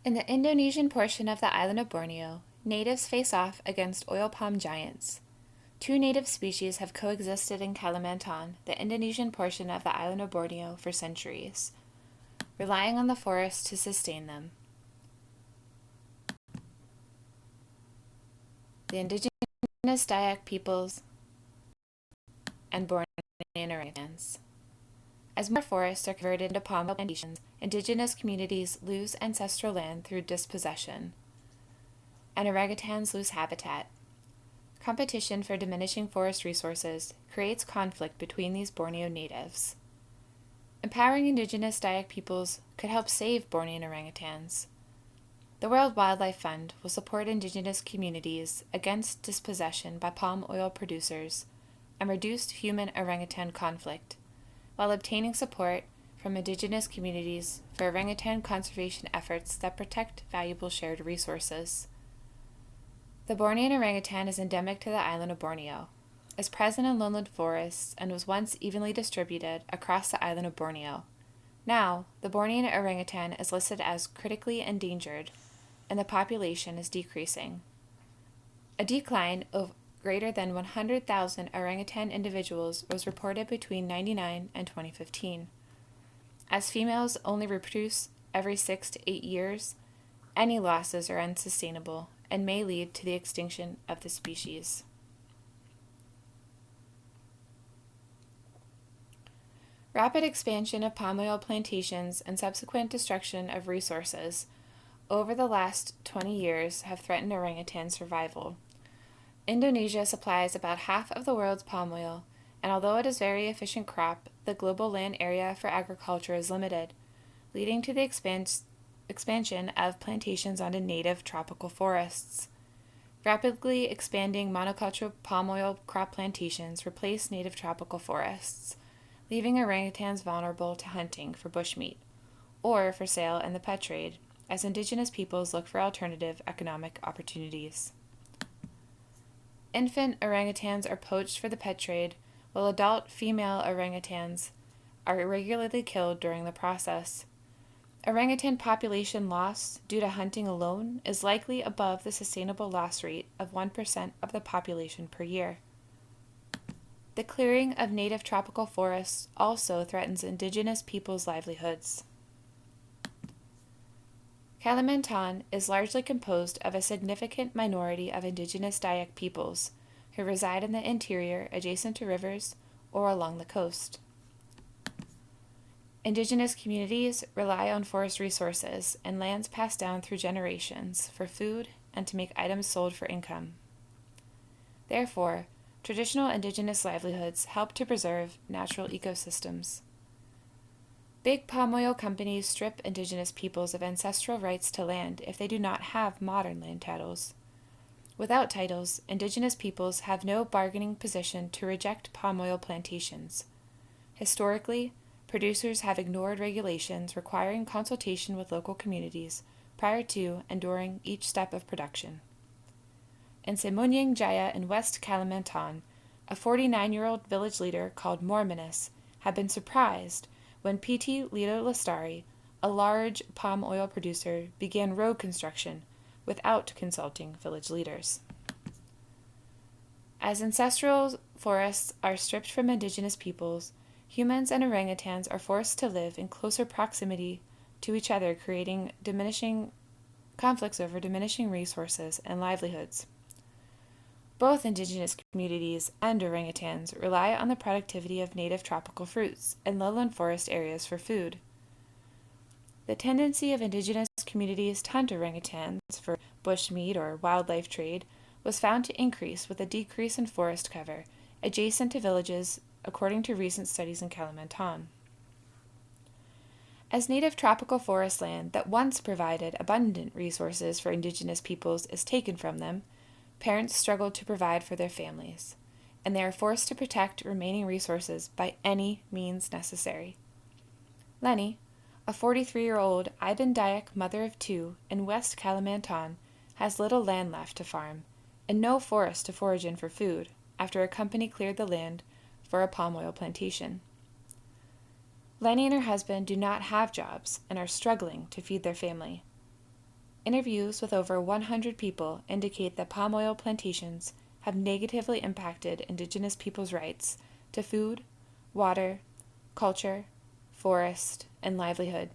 In the Indonesian portion of the island of Borneo, natives face off against oil palm giants. Two native species have coexisted in Kalimantan, the Indonesian portion of the island of Borneo, for centuries, relying on the forest to sustain them. The indigenous Dayak peoples and Bornean orangutans. As more forests are converted into palm oil plantations, indigenous communities lose ancestral land through dispossession, and orangutans lose habitat. Competition for diminishing forest resources creates conflict between these Borneo natives. Empowering indigenous Dayak peoples could help save Bornean orangutans. The World Wildlife Fund will support indigenous communities against dispossession by palm oil producers and reduce human orangutan conflict, while obtaining support from indigenous communities for orangutan conservation efforts that protect valuable shared resources. The Bornean orangutan is endemic to the island of Borneo, is present in lowland forests, and was once evenly distributed across the island of Borneo. Now, the Bornean orangutan is listed as critically endangered, and the population is decreasing. A decline of greater than 100,000 orangutan individuals was reported between 1999 and 2015. As females only reproduce every 6 to 8 years, any losses are unsustainable and may lead to the extinction of the species. Rapid expansion of palm oil plantations and subsequent destruction of resources over the last 20 years have threatened orangutan survival. Indonesia supplies about half of the world's palm oil, and although it is a very efficient crop, the global land area for agriculture is limited, leading to the expansion of plantations onto native tropical forests. Rapidly expanding monoculture palm oil crop plantations replace native tropical forests, leaving orangutans vulnerable to hunting for bushmeat or for sale in the pet trade, as indigenous peoples look for alternative economic opportunities. Infant orangutans are poached for the pet trade, while adult female orangutans are regularly killed during the process. Orangutan population loss due to hunting alone is likely above the sustainable loss rate of 1% of the population per year. The clearing of native tropical forests also threatens indigenous peoples' livelihoods. Kalimantan is largely composed of a significant minority of indigenous Dayak peoples who reside in the interior adjacent to rivers or along the coast. Indigenous communities rely on forest resources and lands passed down through generations for food and to make items sold for income. Therefore, traditional indigenous livelihoods help to preserve natural ecosystems. Big palm oil companies strip indigenous peoples of ancestral rights to land if they do not have modern land titles. Without titles, indigenous peoples have no bargaining position to reject palm oil plantations. Historically, producers have ignored regulations requiring consultation with local communities prior to and during each step of production. In Semunying Jaya in West Kalimantan, a 49-year-old village leader called Mormonis had been surprised when PT Lido Lestari, a large palm oil producer, began road construction without consulting village leaders. As ancestral forests are stripped from indigenous peoples, humans and orangutans are forced to live in closer proximity to each other, creating diminishing conflicts over diminishing resources and livelihoods. Both indigenous communities and orangutans rely on the productivity of native tropical fruits and lowland forest areas for food. The tendency of indigenous communities to hunt orangutans for bushmeat or wildlife trade was found to increase with a decrease in forest cover adjacent to villages, according to recent studies in Kalimantan. As native tropical forest land that once provided abundant resources for indigenous peoples is taken from them, parents struggle to provide for their families, and they are forced to protect remaining resources by any means necessary. Lenny, a 43-year-old Iban Dayak mother of two in West Kalimantan, has little land left to farm and no forest to forage in for food after a company cleared the land for a palm oil plantation. Lenny and her husband do not have jobs and are struggling to feed their family. Interviews with over 100 people indicate that palm oil plantations have negatively impacted indigenous peoples' rights to food, water, culture, forest, and livelihood.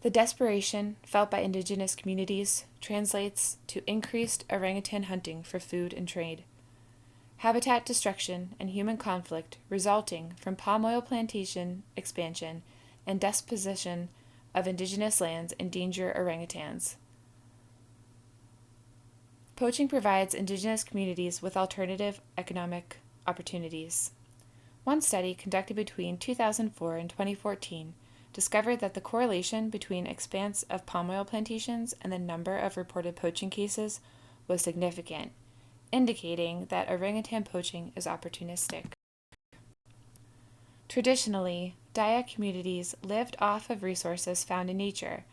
The desperation felt by indigenous communities translates to increased orangutan hunting for food and trade, habitat destruction, and human conflict resulting from palm oil plantation expansion and disposition of indigenous lands endanger orangutans. Poaching provides indigenous communities with alternative economic opportunities. One study conducted between 2004 and 2014 discovered that the correlation between expanse of palm oil plantations and the number of reported poaching cases was significant, indicating that orangutan poaching is opportunistic. Traditionally, Dayak communities lived off of resources found in nature,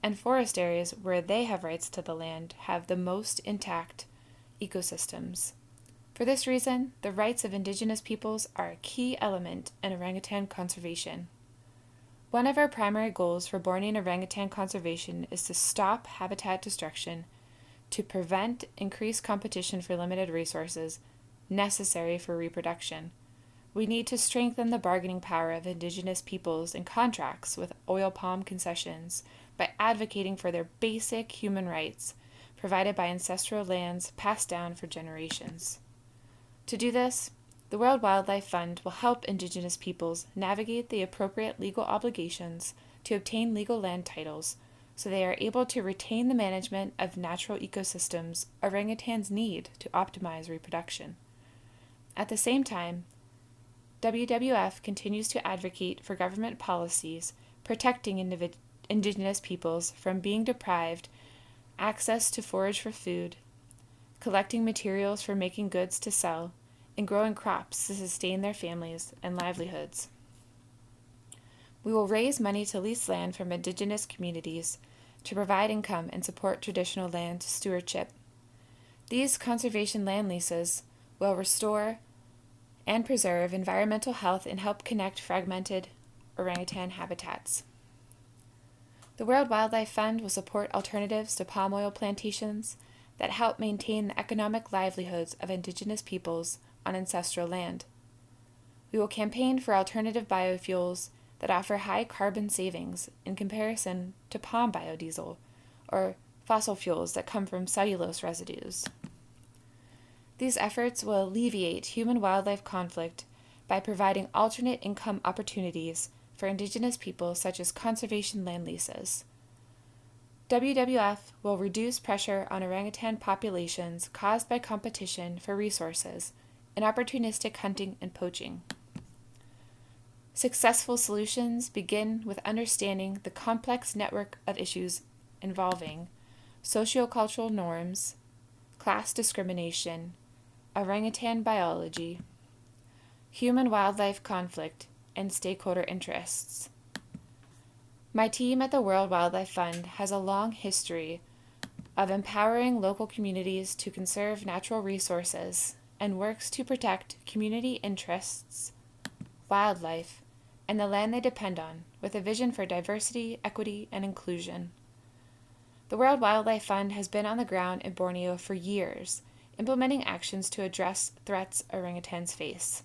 and forest areas where they have rights to the land have the most intact ecosystems. For this reason, the rights of indigenous peoples are a key element in orangutan conservation. One of our primary goals for Bornean orangutan conservation is to stop habitat destruction, to prevent increased competition for limited resources necessary for reproduction. We need to strengthen the bargaining power of indigenous peoples in contracts with oil palm concessions by advocating for their basic human rights provided by ancestral lands passed down for generations. To do this, the World Wildlife Fund will help indigenous peoples navigate the appropriate legal obligations to obtain legal land titles so they are able to retain the management of natural ecosystems orangutans need to optimize reproduction. At the same time, WWF continues to advocate for government policies protecting indigenous peoples from being deprived access to forage for food, collecting materials for making goods to sell, and growing crops to sustain their families and livelihoods. We will raise money to lease land from indigenous communities to provide income and support traditional land stewardship. These conservation land leases will restore and preserve environmental health and help connect fragmented orangutan habitats. The World Wildlife Fund will support alternatives to palm oil plantations that help maintain the economic livelihoods of indigenous peoples on ancestral land. We will campaign for alternative biofuels that offer high carbon savings in comparison to palm biodiesel or fossil fuels that come from cellulose residues. These efforts will alleviate human-wildlife conflict by providing alternate income opportunities for indigenous peoples such as conservation land leases. WWF will reduce pressure on orangutan populations caused by competition for resources and opportunistic hunting and poaching. Successful solutions begin with understanding the complex network of issues involving sociocultural norms, class discrimination, orangutan biology, human-wildlife conflict, and stakeholder interests. My team at the World Wildlife Fund has a long history of empowering local communities to conserve natural resources and works to protect community interests, wildlife, and the land they depend on, with a vision for diversity, equity, and inclusion. The World Wildlife Fund has been on the ground in Borneo for years, implementing actions to address threats orangutans face.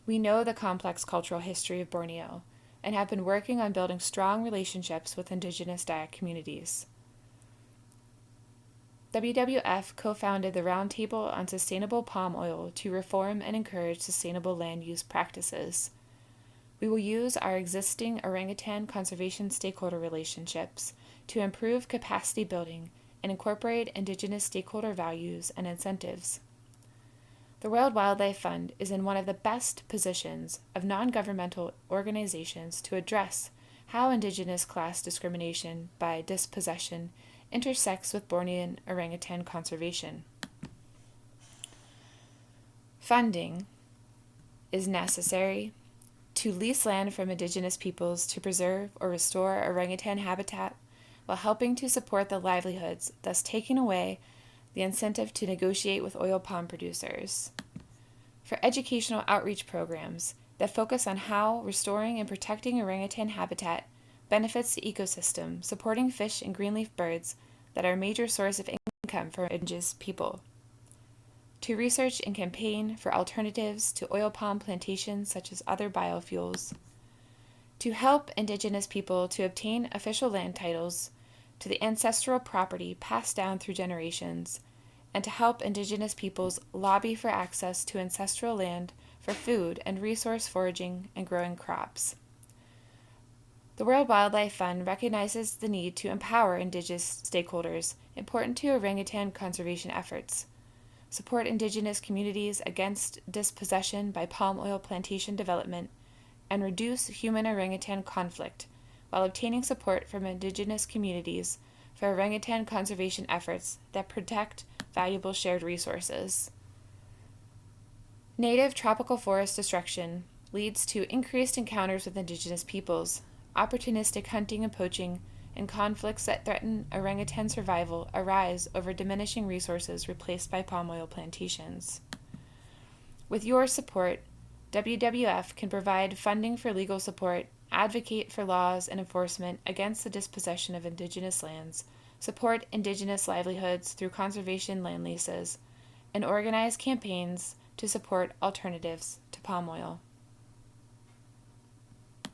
We know the complex cultural history of Borneo and have been working on building strong relationships with indigenous Dayak communities. WWF co-founded the Roundtable on Sustainable Palm Oil to reform and encourage sustainable land use practices. We will use our existing orangutan conservation stakeholder relationships to improve capacity building and incorporate indigenous stakeholder values and incentives. The World Wildlife Fund is in one of the best positions of non-governmental organizations to address how indigenous class discrimination by dispossession intersects with Bornean orangutan conservation. Funding is necessary to lease land from indigenous peoples to preserve or restore orangutan habitat while helping to support the livelihoods, thus taking away the incentive to negotiate with oil palm producers. For educational outreach programs that focus on how restoring and protecting orangutan habitat benefits the ecosystem, supporting fish and greenleaf birds that are a major source of income for indigenous people. To research and campaign for alternatives to oil palm plantations such as other biofuels. To help indigenous people to obtain official land titles to the ancestral property passed down through generations, and to help indigenous peoples lobby for access to ancestral land for food and resource foraging and growing crops. The World Wildlife Fund recognizes the need to empower indigenous stakeholders important to orangutan conservation efforts, support indigenous communities against dispossession by palm oil plantation development, and reduce human orangutan conflict while obtaining support from indigenous communities for orangutan conservation efforts that protect valuable shared resources. Native tropical forest destruction leads to increased encounters with indigenous peoples, opportunistic hunting and poaching, and conflicts that threaten orangutan survival arise over diminishing resources replaced by palm oil plantations. With your support, WWF can provide funding for legal support, advocate for laws and enforcement against the dispossession of indigenous lands, support indigenous livelihoods through conservation land leases, and organize campaigns to support alternatives to palm oil.